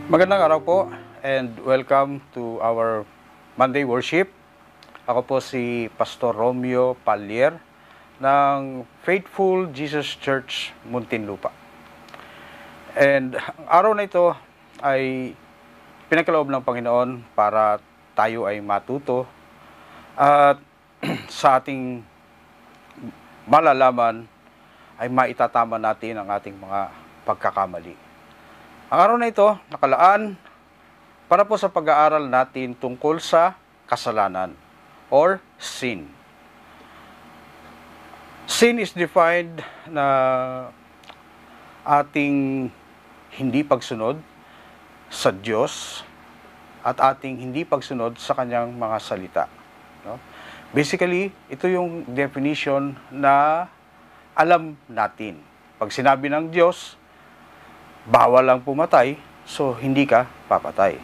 Magandang araw po and welcome to our Monday worship. Ako po si Pastor Romeo Pallier ng Faithful Jesus Church, Muntinlupa. And ang araw na ito ay pinagkaloob ng Panginoon para tayo ay matuto at sa ating malalaman ay maitatama natin ang ating mga pagkakamali. Ang araw na ito, nakalaan para po sa pag-aaral natin tungkol sa kasalanan or sin. Sin is defined na ating hindi pagsunod sa Diyos at ating hindi pagsunod sa Kanyang mga salita. No? Basically, ito yung definition na alam natin. Pag sinabi ng Diyos, bawal lang pumatay, so hindi ka papatay.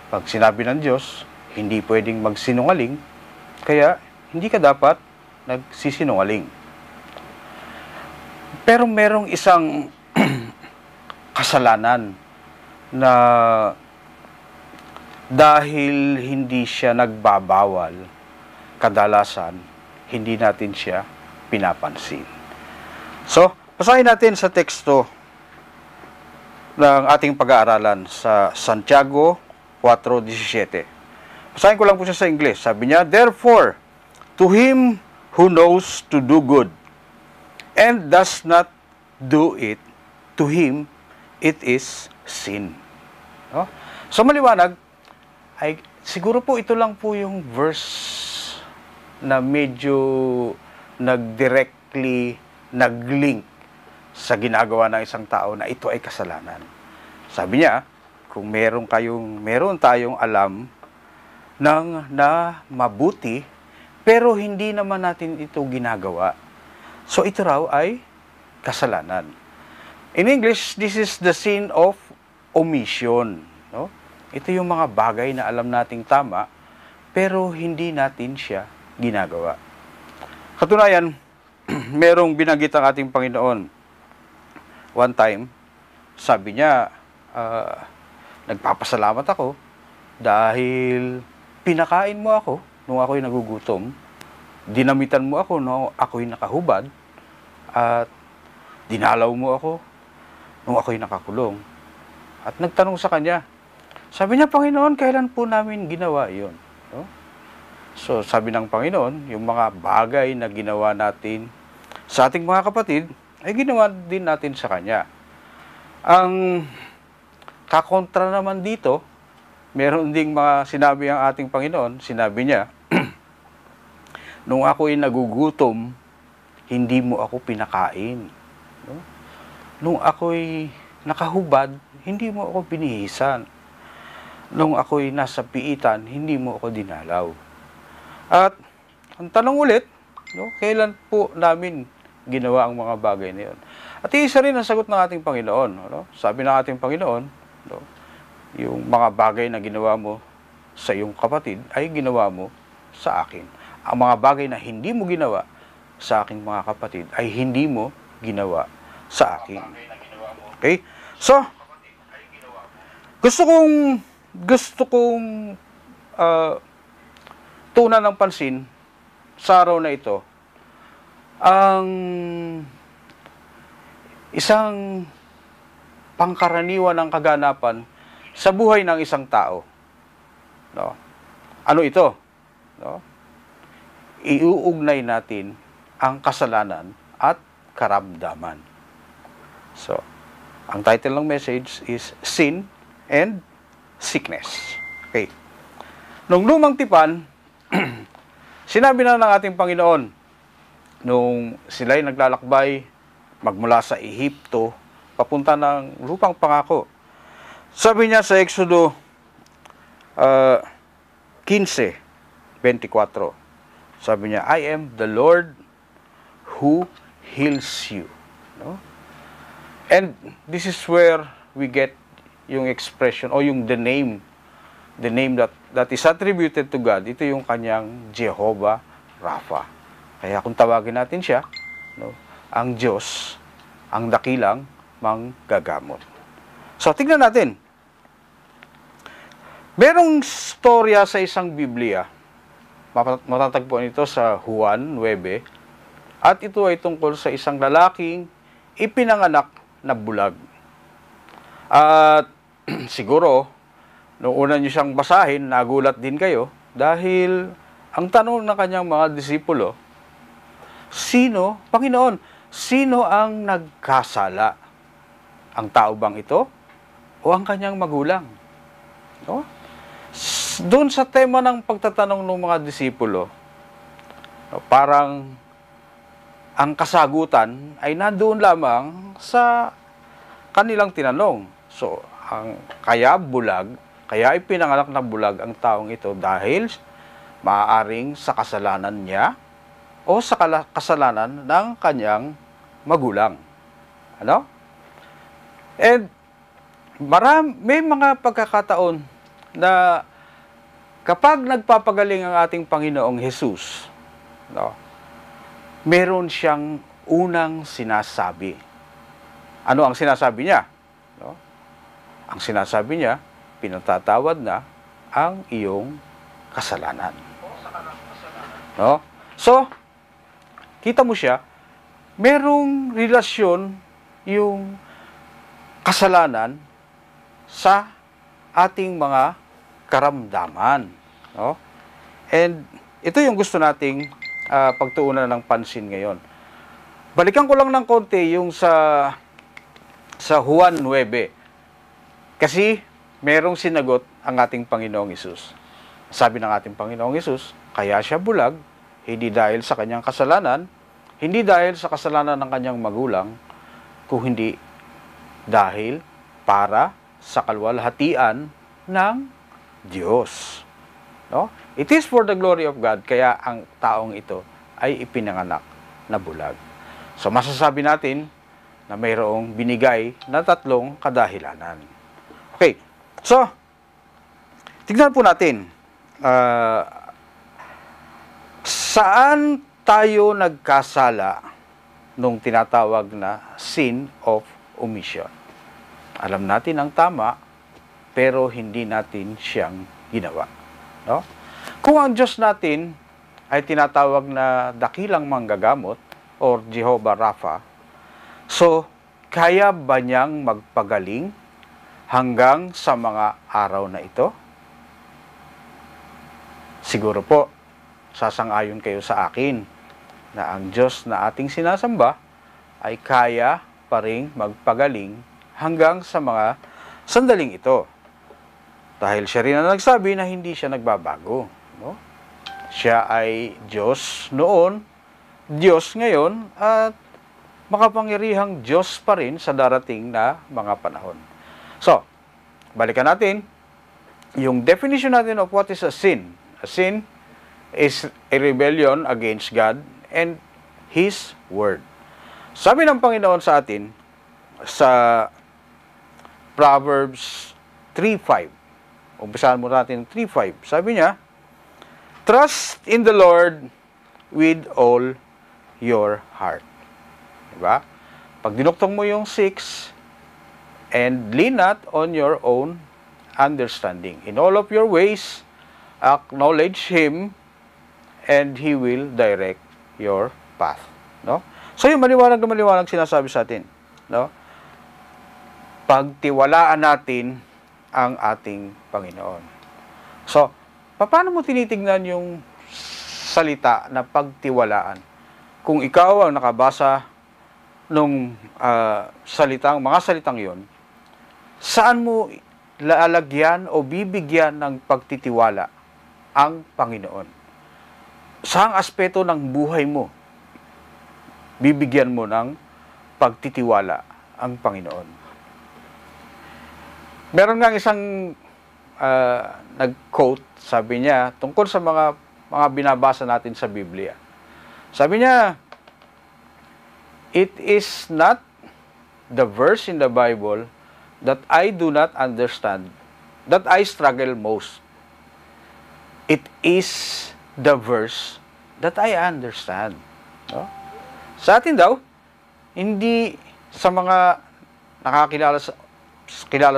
Pag sinabi ng Diyos, hindi pwedeng magsinungaling, kaya hindi ka dapat nagsisinungaling. Pero merong isang kasalanan na dahil hindi siya nagbabawal, kadalasan, hindi natin siya pinapansin. So, basahin natin sa teksto ng ating pag-aaralan sa Santiago 4:17. Basahin ko lang po siya sa English. Sabi niya, "Therefore, to him who knows to do good and does not do it, to him it is sin." No? So maliwanag, ay siguro po ito lang po yung verse na medyo nag-directly nag-link sa ginagawa ng isang tao na ito ay kasalanan. Sabi niya, kung meron tayong alam na mabuti, pero hindi naman natin ito ginagawa. So ito raw ay kasalanan. In English, this is the sin of omission. No? Ito yung mga bagay na alam nating tama, pero hindi natin siya ginagawa. Katunayan, merong binanggit ang ating Panginoon. One time, sabi niya, nagpapasalamat ako dahil pinakain mo ako nung ako'y nagugutom, dinamitan mo ako nung ako'y nakahubad, at dinalaw mo ako nung ako'y nakakulong. At nagtanong sa kanya, sabi niya, Panginoon, kailan po namin ginawa iyon? No? So, sabi ng Panginoon, yung mga bagay na ginawa natin sa ating mga kapatid, ay ginawa din natin sa Kanya. Ang kakontra naman dito, meron ding mga sinabi ang ating Panginoon. Sinabi niya, nung ako'y nagugutom, hindi mo ako pinakain. No? Nung ako'y nakahubad, hindi mo ako binihisan. Nung ako'y nasa piitan, hindi mo ako dinalaw. At ang tanong ulit, no, kailan po namin ginawa ang mga bagay na yun? At isa rin ang sagot ng ating Panginoon. No? Sabi ng ating Panginoon, no, yung mga bagay na ginawa mo sa iyong kapatid ay ginawa mo sa akin. Ang mga bagay na hindi mo ginawa sa aking mga kapatid ay hindi mo ginawa sa akin. Okay? So, gusto kong tunan ng pansin sa araw na ito ang isang pangkaraniwan ng kaganapan sa buhay ng isang tao. No? Ano ito? No? Iuugnay natin ang kasalanan at karamdaman. So, ang title ng message is Sin and Sickness. Okay. Nung lumang tipan, sinabi na ng ating Panginoon, nung sila'y naglalakbay magmula sa Ehipto papunta ng lupang pangako. Sabi niya sa Exodo 15:24, sabi niya, I am the Lord who heals you. No? And this is where we get yung expression o yung the name that is attributed to God. Ito yung kanyang Jehovah Rapha. Kaya kung tawagin natin siya, no, ang Diyos, ang dakilang manggagamot. So, tignan natin. Merong storya sa isang Biblia, matatagpuan ito sa Juan 9, at ito ay tungkol sa isang lalaking ipinanganak na bulag. At siguro, nung una niyo siyang basahin, nagulat din kayo dahil ang tanong ng kanyang mga disipulo, Panginoon, sino ang nagkasala? Ang tao bang ito o ang kanyang magulang? No? Doon sa tema ng pagtatanong ng mga disipulo, parang ang kasagutan ay nandoon lamang sa kanilang tinanong. So, kaya ipinanganak na bulag ang taong ito dahil maaaring sa kasalanan niya o sa kasalanan ng kanyang magulang. Ano? And may mga pagkakataon na kapag nagpapagaling ang ating Panginoong Hesus, no, meron siyang unang sinasabi. Ano ang sinasabi niya? No? Ang sinasabi niya, pinatatawad na ang iyong kasalanan. No? So, kita mo siya, merong relasyon yung kasalanan sa ating mga karamdaman. No? And ito yung gusto nating pagtuunan ng pansin ngayon. Balikan ko lang ng konti yung sa Juan 9. Kasi merong sinagot ang ating Panginoong Hesus. Sabi ng ating Panginoong Hesus, kaya siya bulag, hindi dahil sa kanyang kasalanan, hindi dahil sa kasalanan ng kanyang magulang, kung hindi dahil para sa kalwalhatian ng Diyos. No? It is for the glory of God, kaya ang taong ito ay ipinanganak na bulag. So masasabi natin na mayroong binigay na tatlong kadahilanan. Okay, so tignan po natin, saan tayo nagkasala nung tinatawag na sin of omission? Alam natin ang tama, pero hindi natin siyang ginawa. No? Kung ang Diyos natin ay tinatawag na dakilang manggagamot or Jehovah Rapha, so kaya ba niyang magpagaling hanggang sa mga araw na ito? Siguro po, sasang-ayon kayo sa akin na ang Diyos na ating sinasamba ay kaya pa ring magpagaling hanggang sa mga sandaling ito. Dahil siya rin ang nagsabi na hindi siya nagbabago. No? Siya ay Diyos noon, Diyos ngayon, at makapangyarihang Diyos pa rin sa darating na mga panahon. So, balikan natin yung definition natin of what is a sin. A sin is a rebellion against God and His Word. Sabi ng Panginoon sa atin sa Proverbs 3:5. Umpisahan mo natin 3:5. Sabi niya, trust in the Lord with all your heart. Diba? Pag dinuktong mo yung 6, and lean not on your own understanding. In all of your ways, acknowledge Him, and He will direct your path. No? So yung maliwanag na maliwanag sinasabi sa atin. No? Pagtiwalaan natin ang ating Panginoon. So, paano mo tinitingnan yung salita na pagtiwalaan? Kung ikaw ang nakabasa nung mga salitang yon, saan mo lalagyan o bibigyan ng pagtitiwala ang Panginoon? Saang aspeto ng buhay mo bibigyan mo ng pagtitiwala ang Panginoon? Meron nga isang nag-quote, sabi niya, tungkol sa mga binabasa natin sa Biblia. Sabi niya, it is not the verse in the Bible that I do not understand, that I struggle most. It is the verse that I understand. No? Sa atin daw, hindi sa mga nakakilala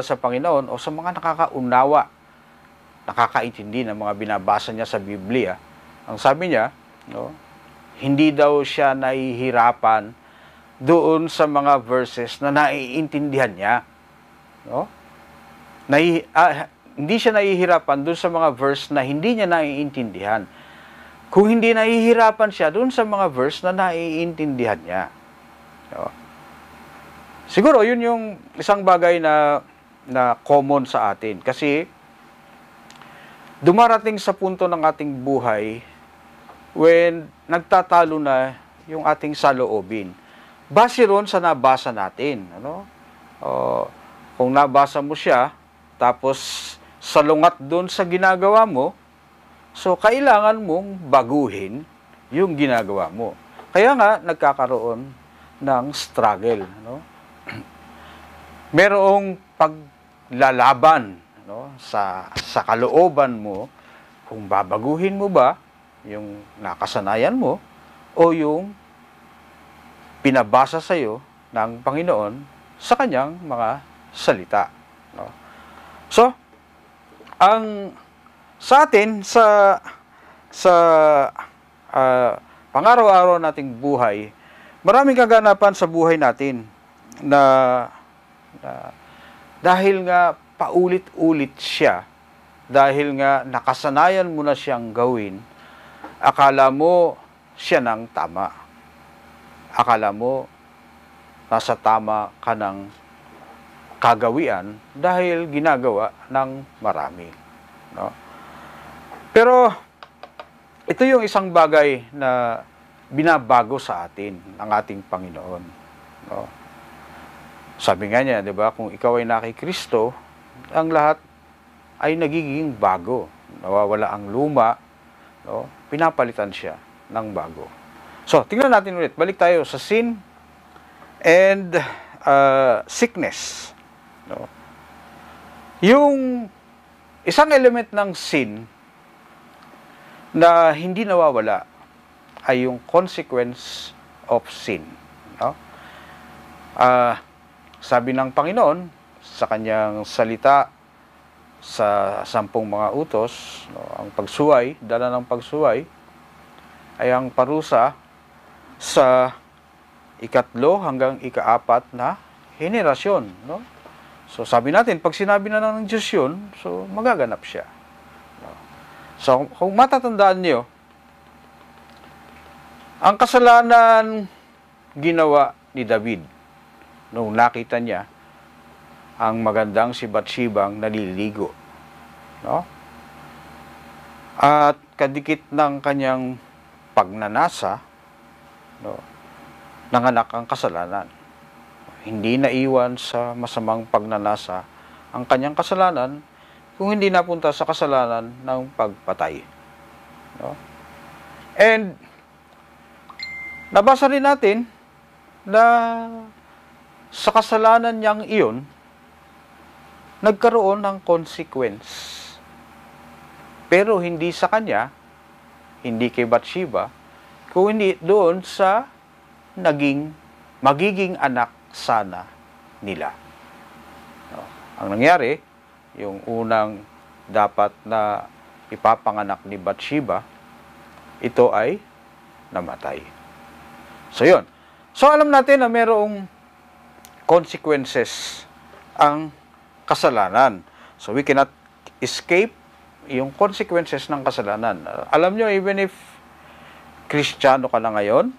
sa Panginoon o sa mga nakakaunawa nakakaintindi ng mga binabasa niya sa Biblia. Ang sabi niya, no, hindi daw siya nahihirapan doon sa mga verses na naiintindihan niya. No? Hindi siya nahihirapan doon sa mga verse na hindi niya naiintindihan. Kung hindi nahihirapan siya doon sa mga verse na naiintindihan niya. No? Siguro, yun yung isang bagay na common sa atin. Kasi, dumarating sa punto ng ating buhay when nagtatalo na yung ating saloobin. Base ron sa nabasa natin. Ano? Kung nabasa mo siya, tapos salungat doon sa ginagawa mo, so kailangan mong baguhin yung ginagawa mo. Kaya nga, nagkakaroon ng struggle. Ano? Merong paglalaban, no, sa kalooban mo, kung babaguhin mo ba yung nakasanayan mo o yung pinabasa sa iyo ng Panginoon sa kanyang mga salita. No? So, ang sa atin sa pang-araw-araw nating buhay, maraming kaganapan sa buhay natin na dahil nga paulit-ulit siya, dahil nga nakasanayan mo na siyang gawin, akala mo siya ng tama. Akala mo nasa tama ka ng kagawian dahil ginagawa ng marami. No? Pero ito yung isang bagay na binabago sa atin ng ating Panginoon. No? Sabi nga niya, di ba, kung ikaw ay naki Kristo, ang lahat ay nagiging bago. Nawawala ang luma, no? Pinapalitan siya ng bago. So, tingnan natin ulit. Balik tayo sa sin and sickness. No? Yung isang element ng sin na hindi nawawala ay yung consequence of sin. No? Sabi ng Panginoon sa kanyang salita sa 10 mga utos, no, ang pagsuway, dala ng pagsuway, ay ang parusa sa 3 hanggang 4 na henerasyon. No? So sabi natin, pag sinabi na ng Diyos yun, so magaganap siya. No? So kung matatandaan niyo, ang kasalanan ginawa ni David nung nakita niya ang magandang si Bathshebang naliligo. No? At kadikit ng kanyang pagnanasa, no, nanganak ang kasalanan. Hindi naiwan sa masamang pagnanasa ang kanyang kasalanan kung hindi napunta sa kasalanan ng pagpatay. No? And nabasa rin natin na sa kasalanan niyang iyon, nagkaroon ng consequence. Pero hindi sa kanya, hindi kay Bathsheba, kung hindi doon sa magiging anak sana nila. No? Ang nangyari, yung unang dapat na ipapanganak ni Bathsheba, ito ay namatay. So, yun. So, alam natin na mayroong consequences ang kasalanan. So, we cannot escape yung consequences ng kasalanan. Alam nyo, even if Kristiyano ka na ngayon,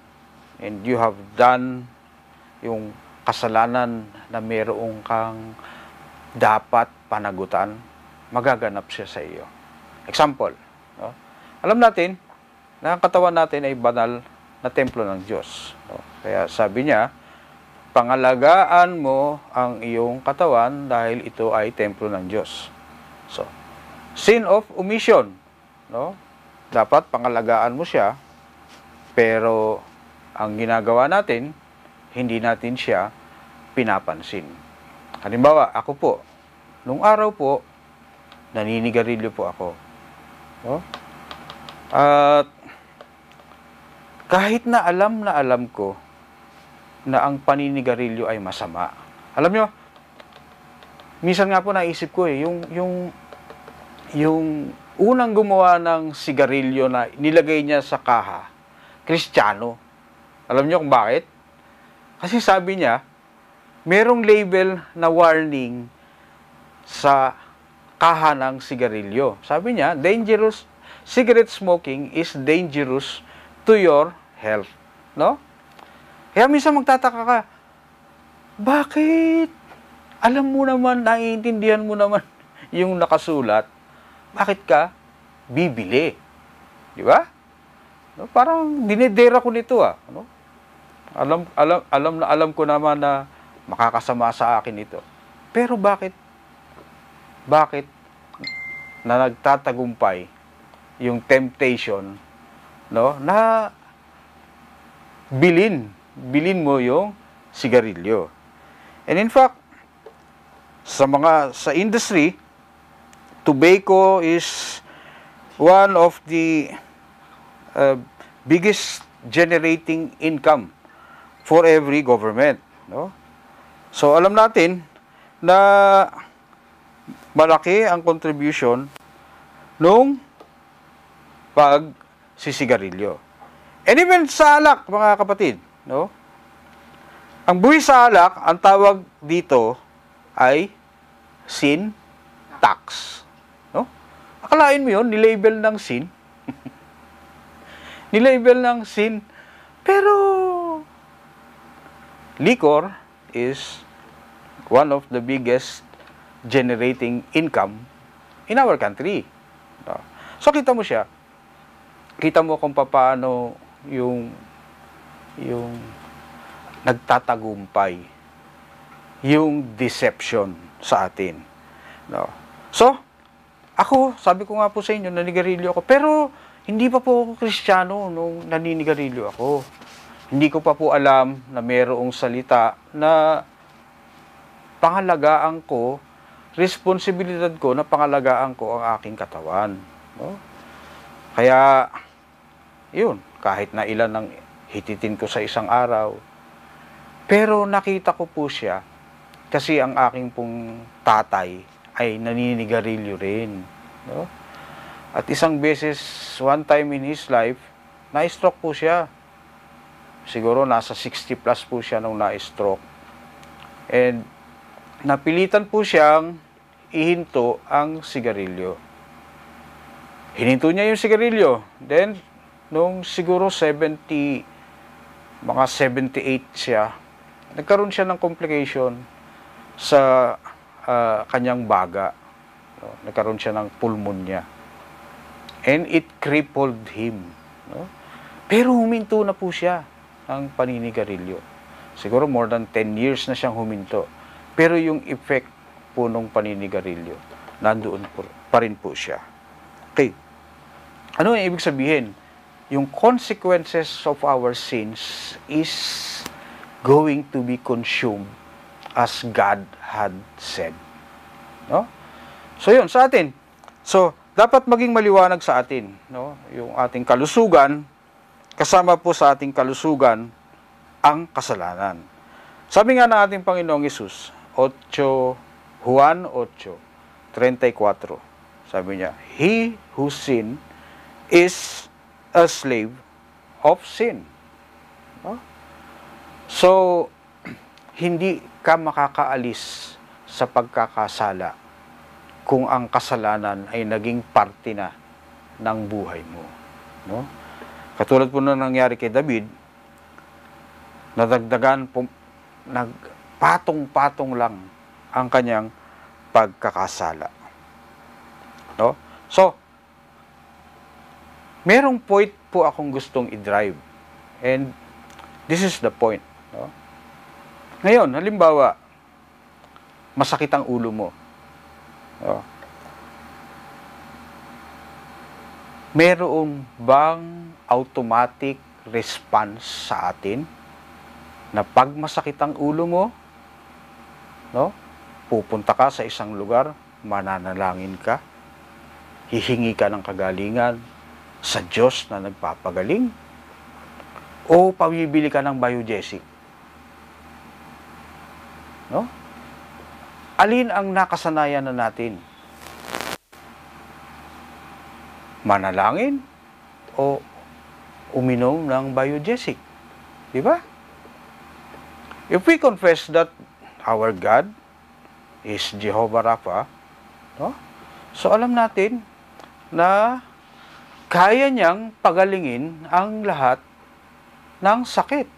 and you have done yung kasalanan na mayroong kang dapat panagutan, magaganap siya sa iyo. Example, no? Alam natin na ang katawan natin ay banal na templo ng Diyos. No? Kaya sabi niya, pangalagaan mo ang iyong katawan dahil ito ay templo ng Diyos. So, sin of omission. No? Dapat pangalagaan mo siya, pero ang ginagawa natin, hindi natin siya pinapansin. Halimbawa, ako po, nung araw po, naninigarilyo po ako. No? At kahit na alam ko na ang paninigarilyo ay masama. Alam nyo, minsan nga po naisip ko yung yung unang gumawa ng sigarilyo na nilagay niya sa kaha, Kristiyano. Alam niyo kung bakit? Kasi sabi niya, merong label na warning sa kaha ng sigarilyo. Sabi niya, cigarette smoking is dangerous to your health. No? Kaya minsan magtataka ka, bakit? Alam mo naman, naiintindihan mo naman yung nakasulat. Bakit ka bibili? Di ba? No, parang dinedera ko nito no? Alam ko naman na makakasama sa akin ito. Pero bakit na nagtatagumpay yung temptation, no, na bilin mo yung sigarilyo. And in fact, sa industry, tobacco is one of the biggest generating income for every government, no? So alam natin na malaki ang contribution nung pagsisigarilyo. And even sa alak, mga kapatid, no? Ang buwis sa alak, ang tawag dito ay sin tax. No? Akalain mo yun, nilabel ng sin. Nilabel ng sin. Pero, liquor is one of the biggest generating income in our country. No? So, kita mo siya. Kita mo kung paano yung nagtatagumpay yung deception sa atin. No? So, ako, sabi ko nga po sa inyo, naninigarilyo ako. Pero, hindi pa po ako Kristiyano nung naninigarilyo ako. Hindi ko pa po alam na mayroong salita na pangalagaan ko, responsibilidad ko na pangalagaan ko ang aking katawan. No? Kaya, yun, kahit na ilan ang hititin ko sa isang araw, pero nakita ko po siya kasi ang aking pong tatay ay naninigarilyo rin. No? At isang beses, one time in his life, na-stroke po siya. Siguro nasa 60 plus po siya nung na-stroke. And napilitan po siyang ihinto ang sigarilyo. Hininto niya yung sigarilyo. Then, nung siguro mga 78 siya, nagkaroon siya ng complication sa kanyang baga. No? Nagkaroon siya ng pulmonya. And it crippled him. No? Pero huminto na po siya ng paninigarilyo. Siguro more than 10 years na siyang huminto. Pero yung effect po ng paninigarilyo, nandoon pa rin po siya. Okay. Ano yung ibig sabihin? Yung consequences of our sins is going to be consumed as God had said. No? So yun, sa atin. So, dapat maging maliwanag sa atin, no? Yung ating kalusugan, kasama po sa ating kalusugan ang kasalanan. Sabi nga ng ating Panginoong Hesus, Juan 8:34, sabi niya, He who sin is a slave of sin. No? So, hindi ka makakaalis sa pagkakasala kung ang kasalanan ay naging parte na ng buhay mo. No? Katulad po na nangyari kay David, nagpatong-patong lang ang kanyang pagkakasala. No? So, merong point po akong gustong i-drive. And this is the point. No? Ngayon, halimbawa, masakit ang ulo mo. No? Meron bang automatic response sa atin na pag masakit ang ulo mo, no? Pupunta ka sa isang lugar, mananalangin ka, hihingi ka ng kagalingan sa Diyos na nagpapagaling, o pabibili ka ng biogesic? No? Alin ang nakasanayan na natin? manalangin o uminom ng biogesic. Di ba? If we confess that our God is Jehovah Rapha, no? So alam natin na kaya niyang pagalingin ang lahat ng sakit.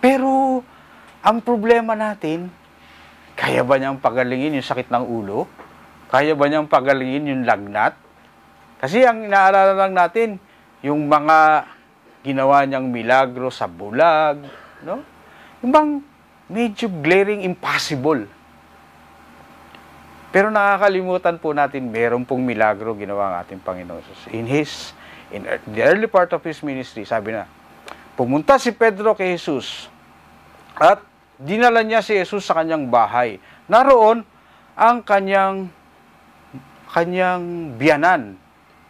Pero ang problema natin, kaya ba niyang pagalingin yung sakit ng ulo? Kaya ba niyang pagalingin yung lagnat? Kasi ang inaalala lang natin, yung mga ginawa niyang milagro sa bulag, no? Yung bang medyo glaring impossible. Pero nakakalimutan po natin, meron pong milagro ginawa ang ating Panginoon. In the early part of His ministry, sabi na, pumunta si Pedro kay Jesus at dinala niya si Jesus sa kanyang bahay. Naroon ang kanyang biyanan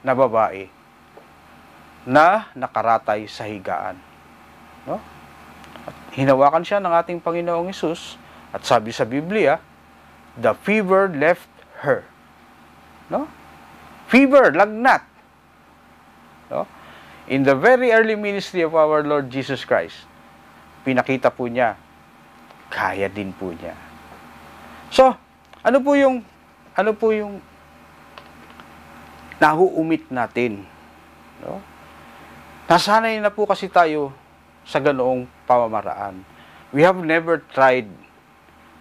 na babae na nakaratay sa higaan. No? At hinawakan siya ng ating Panginoong Jesus at sabi sa Biblia, the fever left her. No? Fever, lagnat. No? In the very early ministry of our Lord Jesus Christ, pinakita po niya, kaya din po niya. So, ano po yung nahuumit natin? No? Nasanay na po kasi tayo sa ganoong pamamaraan. We have never tried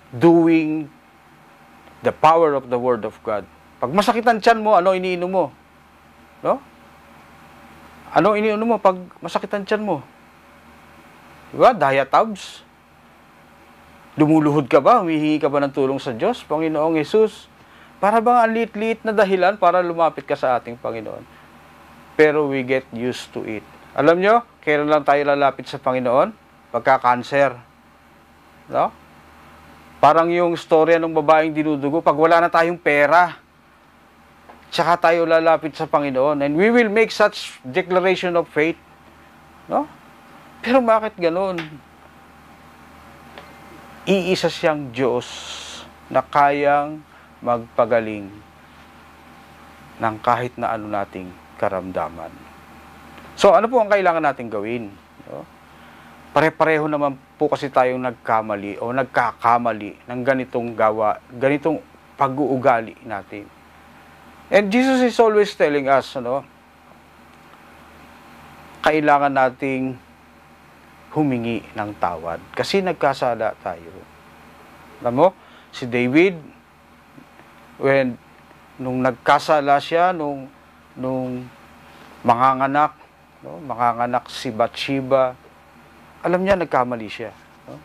doing the power of the Word of God. Pag masakit ang tiyan mo, ano iniinom mo? No? Ano iniinom mo pag masakit ang tiyan mo? Diba? Diatabs. Lumuluhod ka ba? Humihingi ka ba ng tulong sa Diyos, Panginoong Jesus? Para bang ang liit-liit na dahilan para lumapit ka sa ating Panginoon. Pero we get used to it. Alam nyo, kailan lang tayo lalapit sa Panginoon? Pagka-cancer. No? Parang yung storya ng babaeng dinudugo, pag wala na tayong pera, tsaka tayo lalapit sa Panginoon. And we will make such declaration of faith. No? Pero bakit ganun? Iisa siyang Diyos na kayang magpagaling ng kahit na ano nating karamdaman. So, ano po ang kailangan nating gawin? No? Pare-pareho naman po kasi tayong nagkamali o nagkakamali ng ganitong pag-uugali natin. And Jesus is always telling us, kailangan nating humingi ng tawad. Kasi nagkasala tayo. Alam mo, si David, nung nagkasala siya, nung manganganak si Bathsheba, alam niya nagkamali siya. No?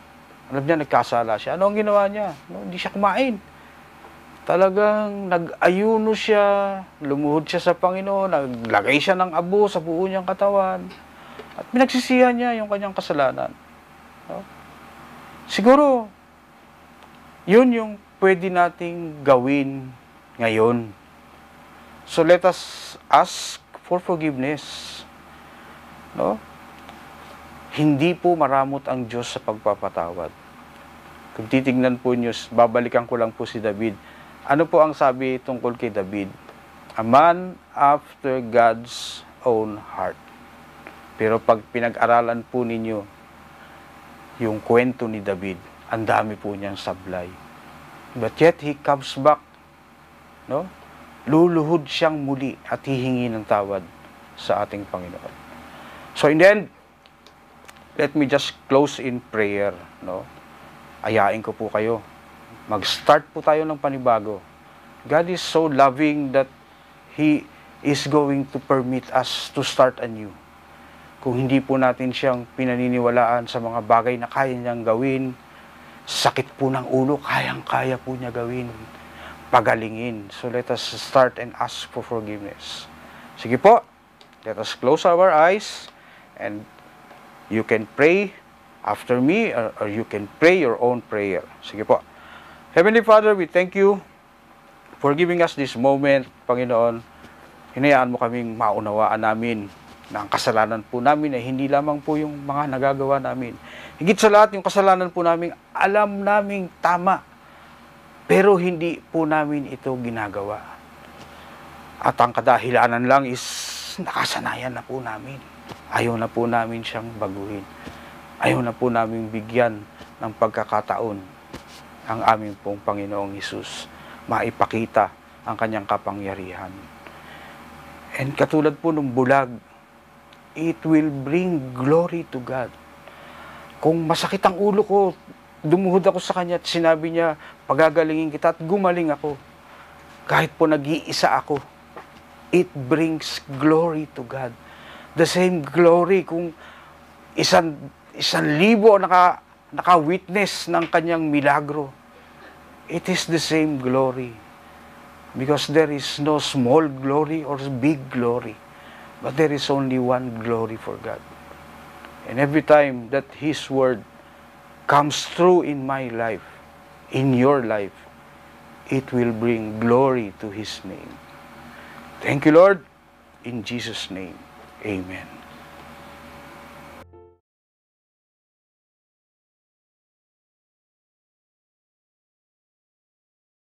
Alam niya nagkasala siya. Ano ang ginawa niya? No? Hindi siya kumain. Talagang nag-ayuno siya, lumuhod siya sa Panginoon, naglagay siya ng abo sa buo niyang katawan, at pinagsisihan niya yung kanyang kasalanan. No? Siguro, yun yung pwede nating gawin ngayon. So let us ask for forgiveness. No? Hindi po maramot ang Diyos sa pagpapatawad. Kung titignan po niyo, babalikan ko lang po si David. Ano po ang sabi tungkol kay David? A man after God's own heart. Pero pag pinag-aralan po ninyo yung kwento ni David, ang dami po niyang sablay. But yet, he comes back. No? Luluhod siyang muli at hihingi ng tawad sa ating Panginoon. So in the end, let me just close in prayer. No? Ayain ko po kayo. Mag-start po tayo ng panibago. God is so loving that He is going to permit us to start anew. Kung hindi po natin siyang pinaniniwalaan sa mga bagay na kaya niyang gawin, sakit po ng ulo, kayang-kaya po niya gawin. Pagalingin. So let us start and ask for forgiveness. Sige po, let us close our eyes and you can pray after me or you can pray your own prayer. Sige po. Heavenly Father, we thank you for giving us this moment, Panginoon. Hinayaan mo kaming maunawaan namin na ang kasalanan po namin ay hindi lamang po yung mga nagagawa namin. Higit sa lahat, yung kasalanan po namin, alam naming tama, pero hindi po namin ito ginagawa. At ang kadahilanan lang is nakasanayan na po namin. Ayaw na po namin siyang baguhin. Ayaw na po namin bigyan ng pagkakataon ang aming pong Panginoong Hesus maipakita ang kanyang kapangyarihan. And katulad po ng bulag, it will bring glory to God. Kung masakit ang ulo ko, dumuhod ako sa kanya at sinabi niya, pagagalingin kita at gumaling ako. Kahit po nag-iisa ako, it brings glory to God. The same glory kung isang libo naka-witness ng kanyang milagro. It is the same glory. Because there is no small glory or big glory. But there is only one glory for God. And every time that His Word comes through in my life, in your life, it will bring glory to His name. Thank you, Lord. In Jesus' name, amen.